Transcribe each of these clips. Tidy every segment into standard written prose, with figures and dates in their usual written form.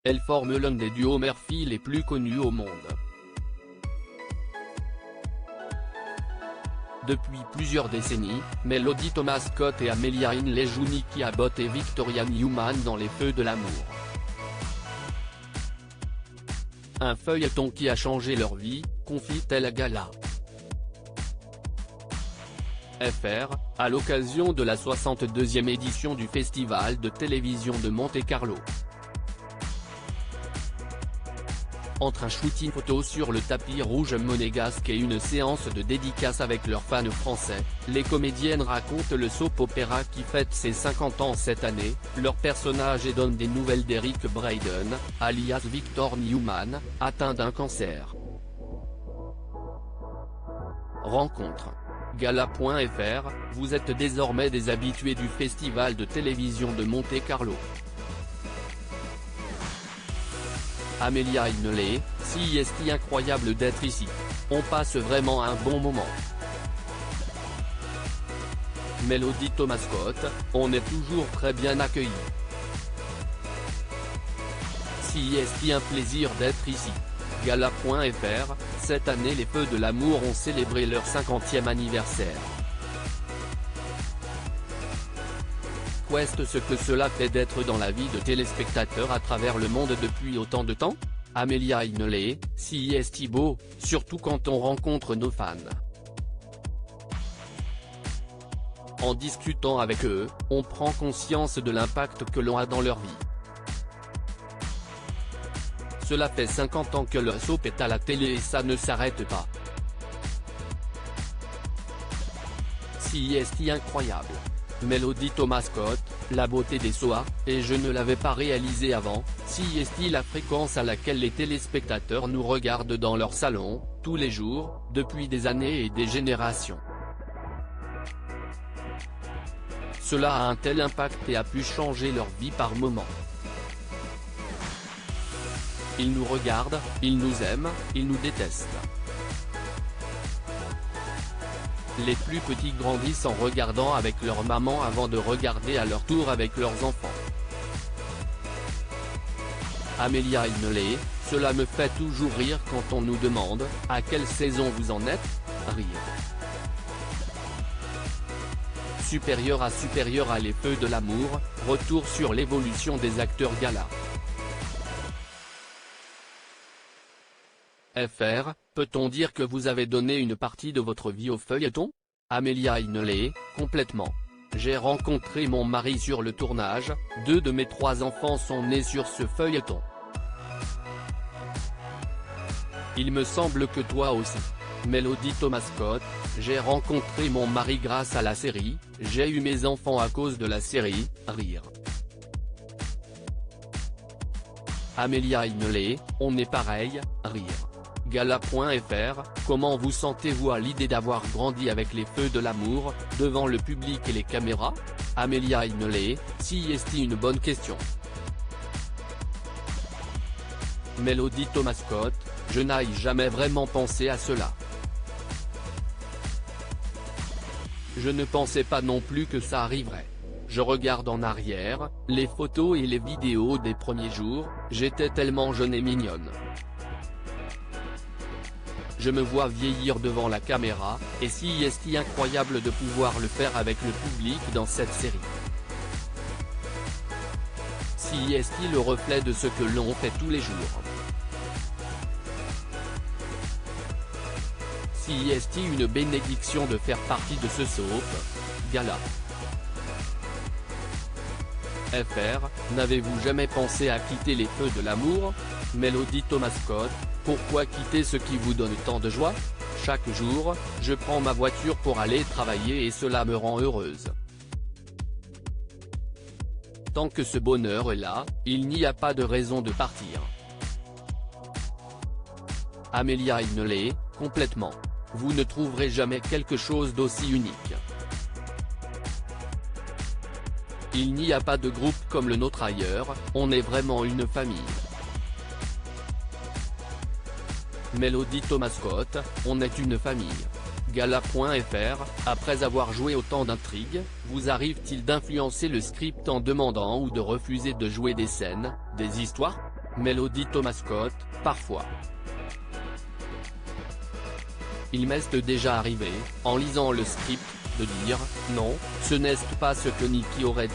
Elle forme l'un des duos mère-fille les plus connus au monde. Depuis plusieurs décennies, Melody Thomas Scott et Amelia Hinley jouent Nikki Abbott et Victoria Newman dans Les Feux de l'amour. Un feuilleton qui a changé leur vie, confie-t-elle à Gala. FR, à l'occasion de la 62e édition du Festival de télévision de Monte-Carlo. Entre un shooting photo sur le tapis rouge monégasque et une séance de dédicaces avec leurs fans français, les comédiennes racontent le soap opéra qui fête ses 50 ans cette année, leur personnage et donnent des nouvelles d'Eric Braeden, alias Victor Newman, atteint d'un cancer. Rencontre. Gala.fr, vous êtes désormais des habitués du Festival de télévision de Monte-Carlo. Amelia Hinley, si est-ce incroyable d'être ici. On passe vraiment un bon moment. Melody Thomas Scott, on est toujours très bien accueillis. Si est-ce un plaisir d'être ici. Gala.fr, cette année les Feux de l'amour ont célébré leur 50e anniversaire. Qu'est-ce que cela fait d'être dans la vie de téléspectateurs à travers le monde depuis autant de temps? Amelia Hinley, si est beau, surtout quand on rencontre nos fans. En discutant avec eux, on prend conscience de l'impact que l'on a dans leur vie. Cela fait 50 ans que le soap est à la télé et ça ne s'arrête pas. Si est incroyable. Melody Thomas Scott, la beauté des SOA, et je ne l'avais pas réalisé avant, si est la fréquence à laquelle les téléspectateurs nous regardent dans leur salon, tous les jours, depuis des années et des générations. Cela a un tel impact et a pu changer leur vie par moments. Ils nous regardent, ils nous aiment, ils nous détestent. Les plus petits grandissent en regardant avec leur maman avant de regarder à leur tour avec leurs enfants. Amelia Hinley, cela me fait toujours rire quand on nous demande « À quelle saison vous en êtes ?» Rire. Supérieur à Les Feux de l'amour, retour sur l'évolution des acteurs Gala. FR, peut-on dire que vous avez donné une partie de votre vie au feuilleton? Amelia Hinley, complètement. J'ai rencontré mon mari sur le tournage, 2 de mes 3 enfants sont nés sur ce feuilleton. Il me semble que toi aussi. Melody Thomas Scott, j'ai rencontré mon mari grâce à la série, j'ai eu mes enfants à cause de la série, rire. Amelia Hinley, on est pareil, rire. Gala.fr, comment vous sentez-vous à l'idée d'avoir grandi avec les Feux de l'amour, devant le public et les caméras? Amelia Hinley, si est une bonne question. Melody Thomas Scott, je n'ai jamais vraiment pensé à cela. Je ne pensais pas non plus que ça arriverait. Je regarde en arrière, les photos et les vidéos des premiers jours, j'étais tellement jeune et mignonne. Je me vois vieillir devant la caméra, et si est incroyable de pouvoir le faire avec le public dans cette série. Si est le reflet de ce que l'on fait tous les jours. Si est une bénédiction de faire partie de ce soap. Gala. FR, n'avez-vous jamais pensé à quitter les Feux de l'amour? Melody Thomas Scott, pourquoi quitter ce qui vous donne tant de joie? Chaque jour, je prends ma voiture pour aller travailler et cela me rend heureuse. Tant que ce bonheur est là, il n'y a pas de raison de partir. Amelia Hinley, complètement. Vous ne trouverez jamais quelque chose d'aussi unique. Il n'y a pas de groupe comme le nôtre ailleurs, on est vraiment une famille. Melody Thomas Scott, on est une famille. Gala.fr, après avoir joué autant d'intrigues, vous arrive-t-il d'influencer le script en demandant ou de refuser de jouer des scènes, des histoires? Mélodie Thomas Scott, parfois. Il m'est déjà arrivé, en lisant le script, de dire « Non, ce n'est pas ce que Nicky aurait dit ».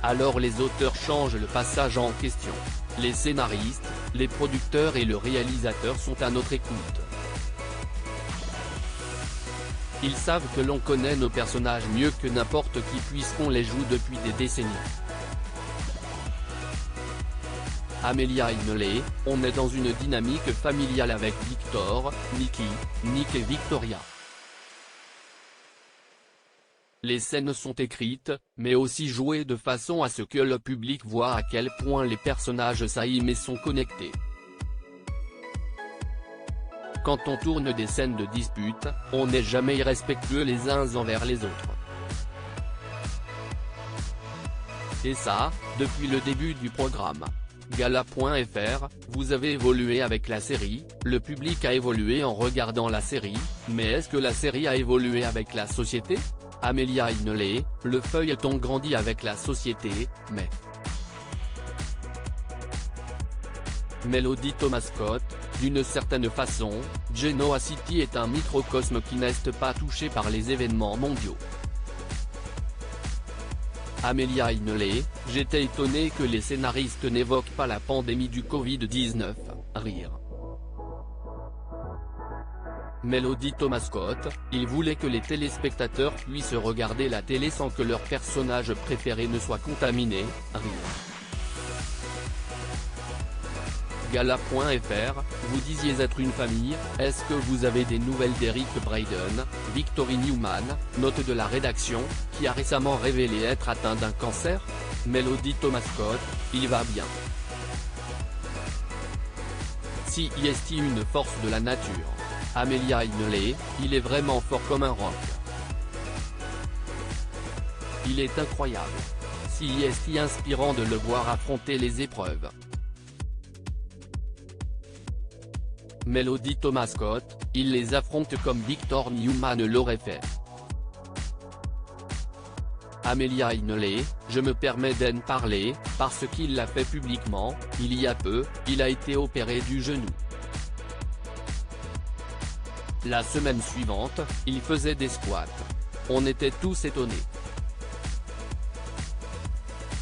Alors les auteurs changent le passage en question. Les scénaristes, les producteurs et le réalisateur sont à notre écoute. Ils savent que l'on connaît nos personnages mieux que n'importe qui puisqu'on les joue depuis des décennies. Amelia Hineley, on est dans une dynamique familiale avec Victor, Nicky, Nick et Victoria. Les scènes sont écrites, mais aussi jouées de façon à ce que le public voit à quel point les personnages s'aiment et sont connectés. Quand on tourne des scènes de dispute, on n'est jamais irrespectueux les uns envers les autres. Et ça, depuis le début du programme. Gala.fr, vous avez évolué avec la série, le public a évolué en regardant la série, mais est-ce que la série a évolué avec la société ? Amelia Hineley, le feuilleton grandit avec la société, mais... Mélodie Thomas Scott, d'une certaine façon, Genoa City est un microcosme qui n'est pas touché par les événements mondiaux. Amelia Hineley, j'étais étonné que les scénaristes n'évoquent pas la pandémie du Covid-19, rire. Mélodie Thomas Scott, il voulait que les téléspectateurs puissent regarder la télé sans que leur personnage préféré ne soit contaminé, rire. Gala.fr, vous disiez être une famille, est-ce que vous avez des nouvelles d'Eric Braeden, Victory Newman, note de la rédaction, qui a récemment révélé être atteint d'un cancer ? Mélodie Thomas Scott, il va bien. Si est une force de la nature. Amelia Hineley, il est vraiment fort comme un roc. Il est incroyable. Si est inspirant de le voir affronter les épreuves. Mélodie Thomas Scott, il les affronte comme Victor Newman l'aurait fait. Amelia Hineley, je me permets d'en parler, parce qu'il l'a fait publiquement, il y a peu, il a été opéré du genou. La semaine suivante, il faisait des squats. On était tous étonnés.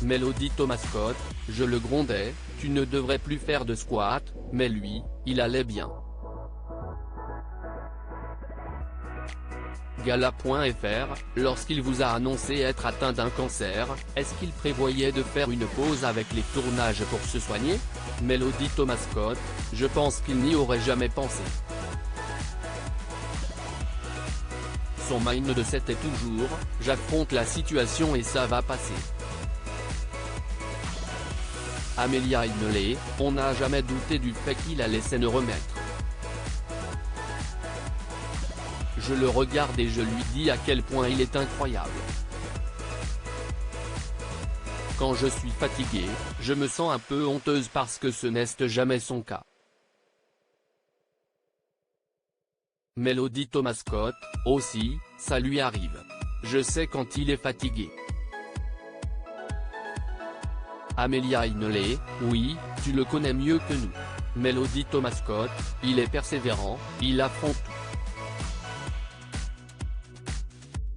Mélodie Thomas Scott, je le grondais, tu ne devrais plus faire de squats, mais lui, il allait bien. Gala.fr, lorsqu'il vous a annoncé être atteint d'un cancer, est-ce qu'il prévoyait de faire une pause avec les tournages pour se soigner ? Mélodie Thomas Scott, je pense qu'il n'y aurait jamais pensé. Son mindset est toujours, j'affronte la situation et ça va passer. Amelia Hineley, on n'a jamais douté du fait qu'il allait s'en remettre. Je le regarde et je lui dis à quel point il est incroyable. Quand je suis fatigué, je me sens un peu honteuse parce que ce n'est jamais son cas. Mélodie Thomas Scott, aussi, ça lui arrive. Je sais quand il est fatigué. Amelia Hineley, oui, tu le connais mieux que nous. Mélodie Thomas Scott, il est persévérant, il affronte tout.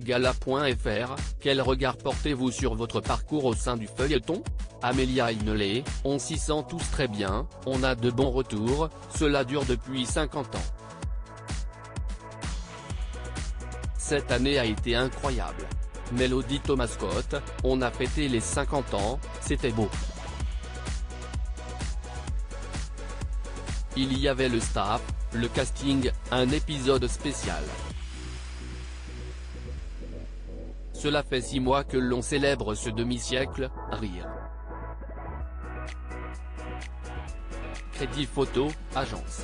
Gala.fr, quel regard portez-vous sur votre parcours au sein du feuilleton ? Amelia Hineley, on s'y sent tous très bien, on a de bons retours, cela dure depuis 50 ans. Cette année a été incroyable. Mélodie Thomas Scott, on a fêté les 50 ans, c'était beau. Il y avait le staff, le casting, un épisode spécial. Cela fait 6 mois que l'on célèbre ce demi-siècle, rire. Crédit photo, agence.